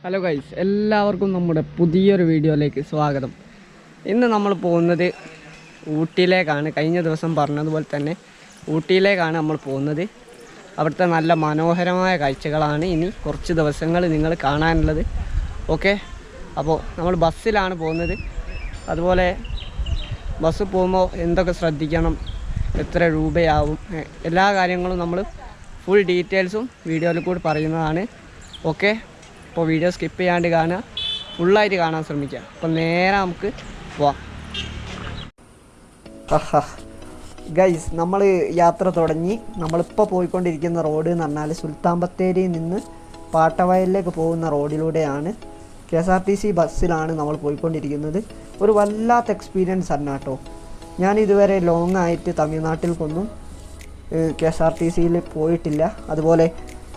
Hello guys, എല്ലാവർക്കും നമ്മുടെ പുതിയൊരു വീഡിയോയിലേക്ക് സ്വാഗതം. ഇന്ന് നമ്മൾ പോകുന്നത് ഊട്ടിയിലേക്കാണ്. കഴിഞ്ഞ ദിവസം പറഞ്ഞതുപോലെ തന്നെ ഊട്ടിയിലേക്കാണ് നമ്മൾ പോകുന്നത്. അവിടുത്തെ നല്ല മനോഹരമായ കാഴ്ചകളാണ് ഇനി കുറച്ച് ദിവസങ്ങൾ നിങ്ങൾ കാണാനുള്ളത്. ഓക്കെ, അപ്പോൾ നമ്മൾ ബസ്സിലാണ് പോകുന്നത്. അതുപോലെ ബസ് പോകുമ്പോൾ എന്തൊക്കെ ശ്രദ്ധിക്കണം, എത്ര രൂപയാവും, എല്ലാ കാര്യങ്ങളും നമ്മൾ ഫുൾ ഡീറ്റെയിൽസും വീഡിയോയിൽ കൂടി പറയുന്നതാണ്. ഓക്കെ, അപ്പോൾ വീഡിയോ സ്കിപ്പ് ചെയ്യാണ്ട് കാണുക, ഫുള്ളായിട്ട് കാണാൻ ശ്രമിക്കുക. അപ്പോൾ നേരെ നമുക്ക് പോവാം. ഗൈസ്, നമ്മൾ യാത്ര തുടങ്ങി. നമ്മളിപ്പോൾ പോയിക്കൊണ്ടിരിക്കുന്ന റോഡ് എന്ന് പറഞ്ഞാൽ സുൽത്താൻ ബത്തേരിയിൽ നിന്ന് പാട്ടവയലിലേക്ക് പോകുന്ന റോഡിലൂടെയാണ്. KSRTC ബസ്സിലാണ് നമ്മൾ പോയിക്കൊണ്ടിരിക്കുന്നത്. ഒരു വല്ലാത്ത എക്സ്പീരിയൻസ് ആണ് കേട്ടോ. ഞാൻ ഇതുവരെ ലോങ് ആയിട്ട് തമിഴ്നാട്ടിൽക്കൊന്നും KSRTCയിൽ പോയിട്ടില്ല. അതുപോലെ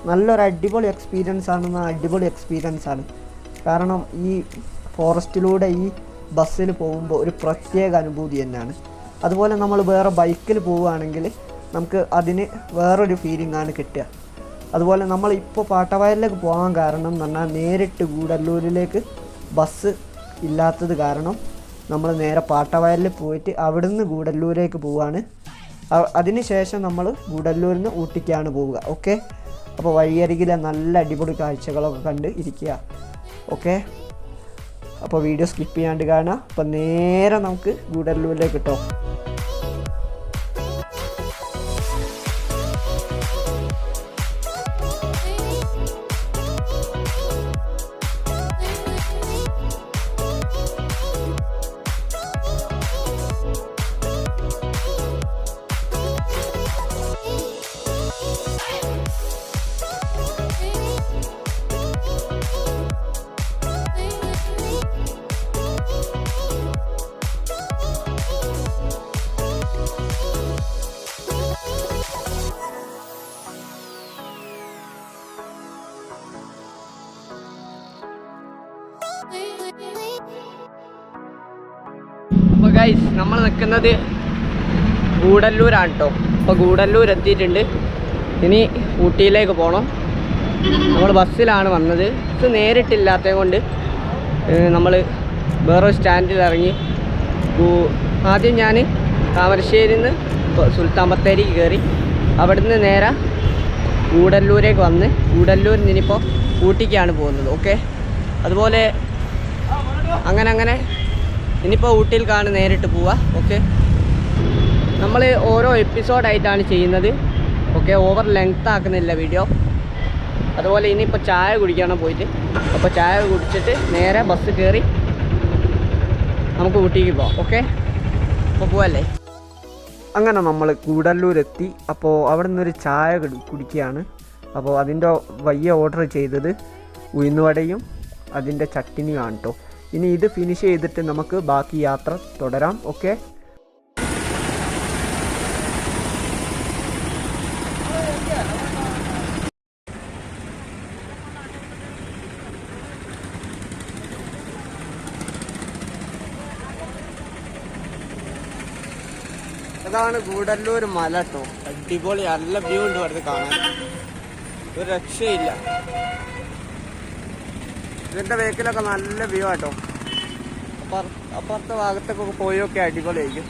നല്ലൊരു അടിപൊളി എക്സ്പീരിയൻസ് ആണ്. കാരണം ഈ ഫോറസ്റ്റിലൂടെ ഈ ബസ്സിൽ പോകുമ്പോൾ ഒരു പ്രത്യേക അനുഭൂതി തന്നെയാണ്. അതുപോലെ നമ്മൾ വേറെ ബൈക്കിൽ പോവുകയാണെങ്കിൽ നമുക്ക് അതിന് വേറൊരു ഫീലിംഗ് ആണ് കിട്ടുക. അതുപോലെ നമ്മൾ ഇപ്പോൾ പാട്ടവയലിലേക്ക് പോകാൻ കാരണം എന്ന് പറഞ്ഞാൽ നേരിട്ട് ഗൂഡല്ലൂരിലേക്ക് ബസ് ഇല്ലാത്തത് കാരണം നമ്മൾ നേരെ പാട്ടവയലിൽ പോയിട്ട് അവിടുന്ന് ഗൂഡല്ലൂരേക്ക് പോവുകയാണ്. അതിന് ശേഷം നമ്മൾ ഗൂഡല്ലൂരിൽ നിന്ന് ഊട്ടിക്കാണ് പോവുക. ഓക്കെ, അപ്പോൾ വഴിയരികിലെ നല്ല അടിപൊളി കാഴ്ചകളൊക്കെ കണ്ട് ഇരിക്കുക. ഓക്കെ, അപ്പോൾ വീഡിയോ സ്കിപ്പ് ചെയ്യാണ്ട് കാണുക. അപ്പോൾ നേരെ നമുക്ക് ഗൂഡല്ലൂരിലേക്ക് കിട്ടും. അപ്പോൾ ഗൈസ്, നമ്മൾ നിൽക്കുന്നത് ഗൂഡല്ലൂരാണ് കേട്ടോ. അപ്പോൾ ഗൂഡല്ലൂർ എത്തിയിട്ടുണ്ട്. ഇനി ഊട്ടിയിലേക്ക് പോകണം. നമ്മൾ ബസ്സിലാണ് വന്നത്. ഇത് നേരിട്ടില്ലാത്തത് കൊണ്ട് നമ്മൾ വേറൊരു സ്റ്റാൻഡിൽ ഇറങ്ങി. ആദ്യം ഞാൻ താമരശ്ശേരിയിൽ നിന്ന് സുൽത്താൻ ബത്തേരിക്ക് കയറി. അവിടുന്ന് നേരെ ഗൂഡല്ലൂരേക്ക് വന്ന് ഗൂഡല്ലൂരിൽ നിന്നിപ്പോൾ ഊട്ടിക്കാണ് പോകുന്നത്. ഓക്കെ, അതുപോലെ അങ്ങനെ ഇനിയിപ്പോൾ ഊട്ടിയിലേക്കാണ് നേരിട്ട് പോവുക. ഓക്കെ, നമ്മൾ ഓരോ എപ്പിസോഡായിട്ടാണ് ചെയ്യുന്നത്. ഓക്കെ, ഓവർ ലെങ്ത് ആക്കുന്നില്ല വീഡിയോ. അതുപോലെ ഇനിയിപ്പോൾ ചായ കുടിക്കണം പോയിട്ട്. അപ്പോൾ ചായ കുടിച്ചിട്ട് നേരെ ബസ് കയറി നമുക്ക് ഊട്ടിക്ക് പോവാം. ഓക്കെ, അപ്പോൾ പോവല്ലേ. അങ്ങനെ നമ്മൾ ഗൂഡല്ലൂരെത്തി. അപ്പോൾ അവിടെ നിന്നൊരു ചായ കുടിക്കുകയാണ്. അപ്പോൾ അതിൻ്റെ വയ്യ ഓർഡർ ചെയ്തത് ഉഴുന്നുവടയും അതിൻ്റെ ചട്ടിനിയാണ് കേട്ടോ. ഇനി ഇത് ഫിനിഷ് ചെയ്തിട്ട് നമുക്ക് ബാക്കി യാത്ര തുടരാം. ഓക്കെ, അതാണ് ഗൂഡല്ലൂർ മല കേട്ടോ. അടിപൊളി നല്ല വ്യൂ ഉണ്ട് വെറുതെ കാണാൻ, ഒരു രക്ഷയില്ല. ഇതിൻ്റെ വേക്കിലൊക്കെ നല്ല വ്യൂ ആട്ടോ. അപ്പുറത്തെ ഭാഗത്തൊക്കെ പോയൊക്കെ അടിപൊളിയായിരിക്കും.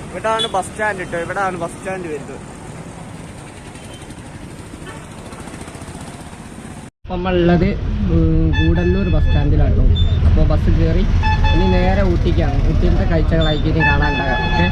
ഇവിടാണ് ബസ് സ്റ്റാൻഡ് കേട്ടോ. ഇവിടാണ് ബസ് സ്റ്റാൻഡ് വരുന്നത്. നമ്മളുള്ളത് ഗൂഡല്ലൂർ ബസ് സ്റ്റാൻഡിലാട്ടോ. അപ്പോൾ ബസ് കയറി ഇനി നേരെ ഊട്ടിക്കാണ്. ഊട്ടിയിലത്തെ കാഴ്ചകളായിരിക്കും ഇനി കാണാനുണ്ടാകാം. ഓക്കെ,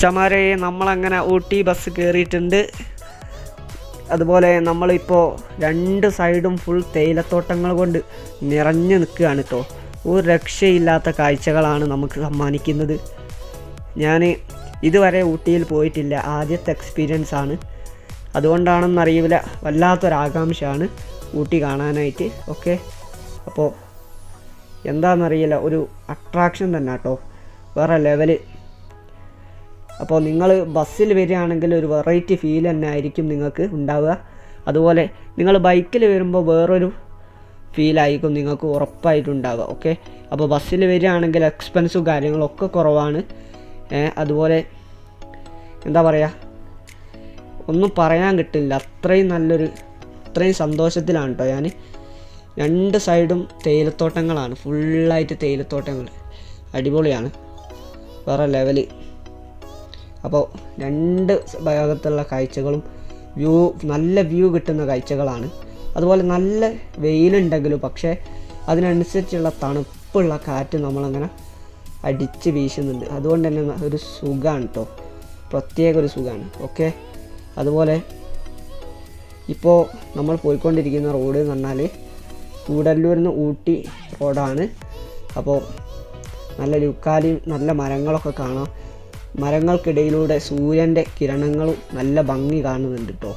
ചമാരെ നമ്മളങ്ങനെ ഊട്ടി ബസ് കയറിയിട്ടുണ്ട്. അതുപോലെ നമ്മളിപ്പോൾ 2 സൈഡും ഫുൾ തേയിലത്തോട്ടങ്ങൾ കൊണ്ട് നിറഞ്ഞു നിൽക്കുകയാണ് കേട്ടോ. ഒരു രക്ഷയില്ലാത്ത കാഴ്ചകളാണ് നമുക്ക് സമ്മാനിക്കുന്നത്. ഞാൻ ഇതുവരെ ഊട്ടിയിൽ പോയിട്ടില്ല, ആദ്യത്തെ എക്സ്പീരിയൻസ് ആണ്. അതുകൊണ്ടാണെന്നറിയില്ല, വല്ലാത്തൊരാകാംക്ഷയാണ് ഊട്ടി കാണാനായിട്ട്. ഓക്കെ, അപ്പോൾ എന്താണെന്നറിയില്ല, ഒരു അട്രാക്ഷൻ തന്നെ കേട്ടോ, വേറെ ലെവല്. അപ്പോൾ നിങ്ങൾ ബസ്സിൽ വരികയാണെങ്കിൽ ഒരു വെറൈറ്റി ഫീൽ തന്നെ ആയിരിക്കും നിങ്ങൾക്ക് ഉണ്ടാവുക. അതുപോലെ നിങ്ങൾ ബൈക്കിൽ വരുമ്പോൾ വേറൊരു ഫീലായിരിക്കും നിങ്ങൾക്ക് ഉറപ്പായിട്ടുണ്ടാവുക. ഓക്കെ, അപ്പോൾ ബസ്സിൽ വരികയാണെങ്കിൽ എക്സ്പെൻസും കാര്യങ്ങളൊക്കെ കുറവാണ്. അതുപോലെ എന്താ പറയുക, ഒന്നും പറയാൻ കിട്ടില്ല, അത്രയും സന്തോഷത്തിലാണ് കേട്ടോ ഞാൻ. 2 സൈഡും തേയിലത്തോട്ടങ്ങളാണ്, ഫുള്ളായിട്ട് തേയിലത്തോട്ടങ്ങൾ, അടിപൊളിയാണ്, വേറെ ലെവല്. അപ്പോൾ 2 ഭാഗത്തുള്ള കാഴ്ചകളും നല്ല വ്യൂ കിട്ടുന്ന കാഴ്ചകളാണ്. അതുപോലെ നല്ല വെയിലുണ്ടെങ്കിലും പക്ഷേ അതിനനുസരിച്ചുള്ള തണുപ്പുള്ള കാറ്റ് നമ്മളങ്ങനെ അടിച്ച് വീശുന്നുണ്ട്. അതുകൊണ്ട് തന്നെ ഒരു സുഖമാണ് കേട്ടോ, പ്രത്യേക ഒരു സുഖമാണ്. ഓക്കെ, അതുപോലെ ഇപ്പോൾ നമ്മൾ പോയിക്കൊണ്ടിരിക്കുന്ന റോഡ് എന്ന് പറഞ്ഞാൽ കൂടല്ലൂരിൽ നിന്ന് ഊട്ടി റോഡാണ്. അപ്പോൾ നല്ല ലുക്കാലിയും നല്ല മരങ്ങളൊക്കെ കാണാം. മരങ്ങൾക്കിടയിലൂടെ സൂര്യൻ്റെ കിരണങ്ങളും നല്ല ഭംഗി കാണുന്നുണ്ട് കേട്ടോ,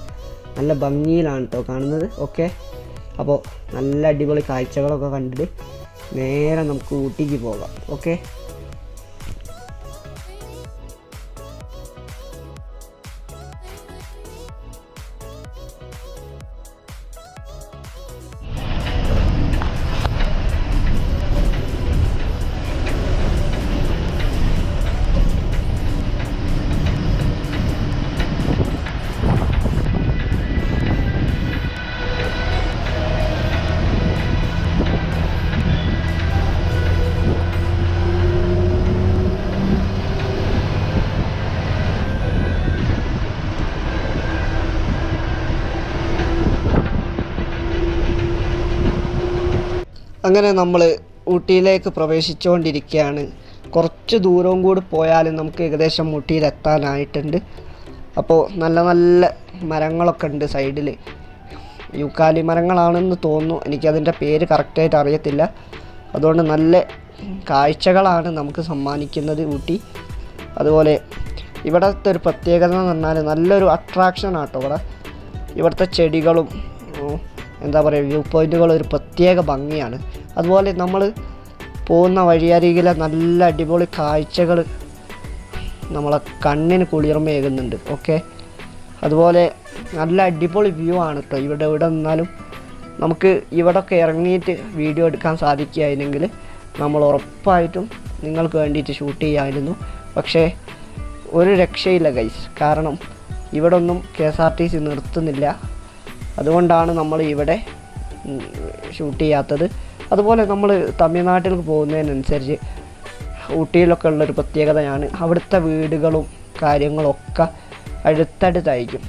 നല്ല ഭംഗിയിലാണ് കേട്ടോ കാണുന്നത്. ഓക്കെ, അപ്പോൾ നല്ല അടിപൊളി കാഴ്ചകളൊക്കെ കണ്ടിട്ട് നേരെ നമുക്ക് ഊട്ടിക്ക് പോകാം. ഓക്കെ, അങ്ങനെ നമ്മൾ ഊട്ടിയിലേക്ക് പ്രവേശിച്ചുകൊണ്ടിരിക്കുകയാണ്. കുറച്ച് ദൂരവും കൂടി പോയാലും നമുക്ക് ഏകദേശം ഊട്ടിയിലെത്താനായിട്ടുണ്ട്. അപ്പോൾ നല്ല നല്ല മരങ്ങളൊക്കെ ഉണ്ട് സൈഡിൽ, യൂക്കാലി മരങ്ങളാണെന്ന് തോന്നുന്നു, എനിക്കതിൻ്റെ പേര് കറക്റ്റായിട്ട് അറിയത്തില്ല. അതുകൊണ്ട് നല്ല കാഴ്ചകളാണ് നമുക്ക് സമ്മാനിക്കുന്നത് ഊട്ടി. അതുപോലെ ഇവിടുത്തെ ഒരു പ്രത്യേകത എന്ന് പറഞ്ഞാൽ നല്ലൊരു അട്രാക്ഷനാണ് കേട്ടോ ഇവിടുത്തെ ചെടികളും എന്താ പറയുക വ്യൂ പോയിൻറ്റുകൾ ഒരു പ്രത്യേക ഭംഗിയാണ്. അതുപോലെ നമ്മൾ പോകുന്ന വഴിയരികിലെ നല്ല അടിപൊളി കാഴ്ചകൾ നമ്മളെ കണ്ണിന് കുളിർമയേകുന്നുണ്ട്. ഓക്കെ, അതുപോലെ നല്ല അടിപൊളി വ്യൂ ആണ് കേട്ടോ ഇവിടെ നിന്നാലും. നമുക്ക് ഇവിടെയൊക്കെ ഇറങ്ങിയിട്ട് വീഡിയോ എടുക്കാൻ സാധിക്കുകയായിരുന്നെങ്കിൽ നമ്മൾ ഉറപ്പായിട്ടും നിങ്ങൾക്ക് വേണ്ടിയിട്ട് ഷൂട്ട് ചെയ്യാമായിരുന്നു. പക്ഷേ ഒരു രക്ഷയില്ല ഗൈസ്, കാരണം ഇവിടെ ഒന്നും KSRTC നിർത്തുന്നില്ല. അതുകൊണ്ടാണ് നമ്മൾ ഇവിടെ ഷൂട്ട് ചെയ്യാത്തത്. അതുപോലെ നമ്മൾ തമിഴ്നാട്ടിലേക്ക് പോകുന്നതിനനുസരിച്ച് ഊട്ടിയിലൊക്കെ ഉള്ളൊരു പ്രത്യേകതയാണ് അവിടുത്തെ വീടുകളും കാര്യങ്ങളൊക്കെ അടുത്തടുത്തായിരിക്കും.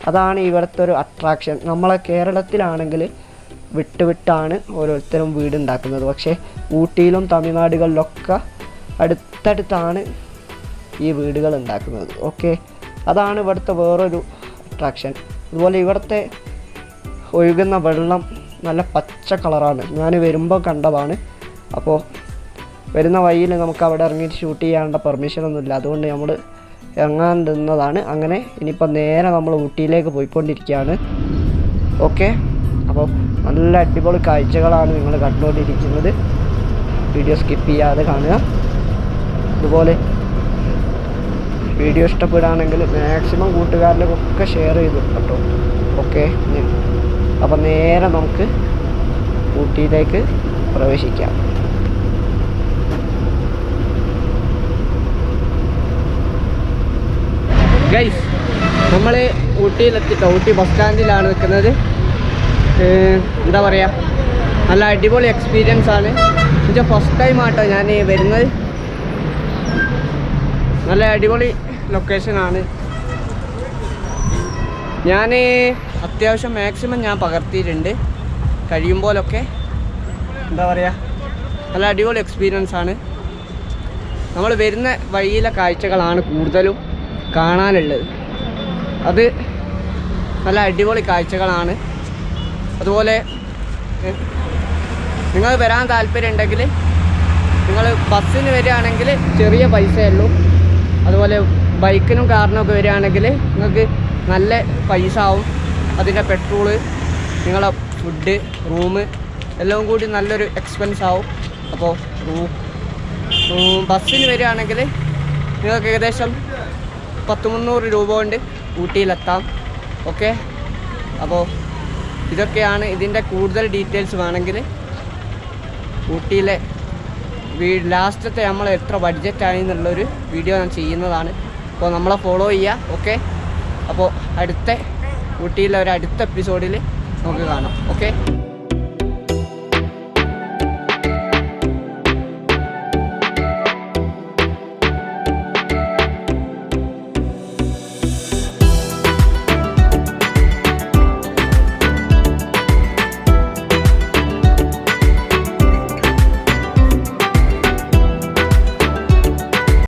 അതാണ് ഇവിടുത്തെ ഒരു അട്രാക്ഷൻ. നമ്മളെ കേരളത്തിലാണെങ്കിൽ വിട്ടാണ് ഓരോരുത്തരും വീടുണ്ടാക്കുന്നത്. പക്ഷേ ഊട്ടിയിലും തമിഴ്നാടുകളിലൊക്കെ അടുത്തടുത്താണ് ഈ വീടുകൾ ഉണ്ടാക്കുന്നത്. ഓക്കെ, അതാണ് ഇവിടുത്തെ വേറൊരു അട്രാക്ഷൻ. അതുപോലെ ഇവിടുത്തെ ഒഴുകുന്ന വെള്ളം നല്ല പച്ച കളറാണ്, ഞാൻ വരുമ്പോൾ കണ്ടതാണ്. അപ്പോൾ വരുന്ന വഴിയിൽ നമുക്ക് അവിടെ ഇറങ്ങിയിട്ട് ഷൂട്ട് ചെയ്യാനുള്ള പെർമിഷനൊന്നുമില്ല, അതുകൊണ്ട് നമ്മൾ ഇറങ്ങാൻ നിന്നതാണ്. അങ്ങനെ ഇനിയിപ്പോൾ നേരെ നമ്മൾ ഊട്ടിയിലേക്ക് പോയിക്കൊണ്ടിരിക്കുകയാണ്. ഓക്കെ, അപ്പോൾ നല്ല അടിപൊളി കാഴ്ചകളാണ് നിങ്ങൾ കണ്ടുകൊണ്ടിരിക്കുന്നത്. വീഡിയോ സ്കിപ്പ് ചെയ്യാതെ കാണുക. അതുപോലെ വീഡിയോ ഇഷ്ടപ്പെടുകയാണെങ്കിൽ മാക്സിമം കൂട്ടുകാരിലൊക്കെ ഷെയർ ചെയ്തു കേട്ടോ. ഓക്കെ, അപ്പോൾ നേരെ നമുക്ക് ഊട്ടിയിലേക്ക് പ്രവേശിക്കാം. ഗൈസ്, നമ്മൾ ഊട്ടിയിലെത്തിട്ടോ. ഊട്ടി ബസ് സ്റ്റാൻഡിലാണ് നിൽക്കുന്നത്. എന്താ പറയുക, നല്ല അടിപൊളി എക്സ്പീരിയൻസ് ആണ്. എന്നുവെച്ചാൽ ഫസ്റ്റ് ടൈം ആട്ടോ ഞാൻ വരുന്നത്. നല്ല അടിപൊളി ലൊക്കേഷനാണ്. ഞാൻ അത്യാവശ്യം മാക്സിമം ഞാൻ പകർത്തിയിട്ടുണ്ട്, കഴിയുമ്പോഴൊക്കെ. എന്താ പറയുക, നല്ല അടിപൊളി എക്സ്പീരിയൻസ് ആണ്. നമ്മൾ വരുന്ന വഴിയിലെ കാഴ്ചകളാണ് കൂടുതലും കാണാനുള്ളത്. അത് നല്ല അടിപൊളി കാഴ്ചകളാണ്. അതുപോലെ നിങ്ങൾ വരാൻ താല്പര്യം ഉണ്ടെങ്കിൽ നിങ്ങൾ ബസ്സിന് വരികയാണെങ്കിൽ ചെറിയ പൈസയേ ഉള്ളൂ. അതുപോലെ ബൈക്കിനും കാറിനൊക്കെ വരികയാണെങ്കിൽ നിങ്ങൾക്ക് നല്ല പൈസ ആവും. അതിൻ്റെ പെട്രോള്, നിങ്ങളെ ഫുഡ്, റൂം എല്ലാം കൂടി നല്ലൊരു എക്സ്പെൻസ് ആവും. അപ്പോൾ ബസ്സിന് വരികയാണെങ്കിൽ നിങ്ങൾക്ക് ഏകദേശം 100-300 രൂപ കൊണ്ട് ഊട്ടിയിലെത്താം. ഓക്കെ, അപ്പോൾ ഇതൊക്കെയാണ്. ഇതിൻ്റെ കൂടുതൽ ഡീറ്റെയിൽസ് വേണമെങ്കിൽ ഊട്ടിയിലെ ലാസ്റ്റത്തെ നമ്മൾ എത്ര ബഡ്ജറ്റായി എന്നുള്ളൊരു വീഡിയോ ഞാൻ ചെയ്യുന്നതാണ്. അപ്പോൾ നമ്മളെ ഫോളോ ചെയ്യുക. ഓക്കെ, അപ്പോൾ ഊട്ടിയിലെ ഒരു അടുത്ത എപ്പിസോഡിൽ നമുക്ക് കാണാം. ഓക്കെ.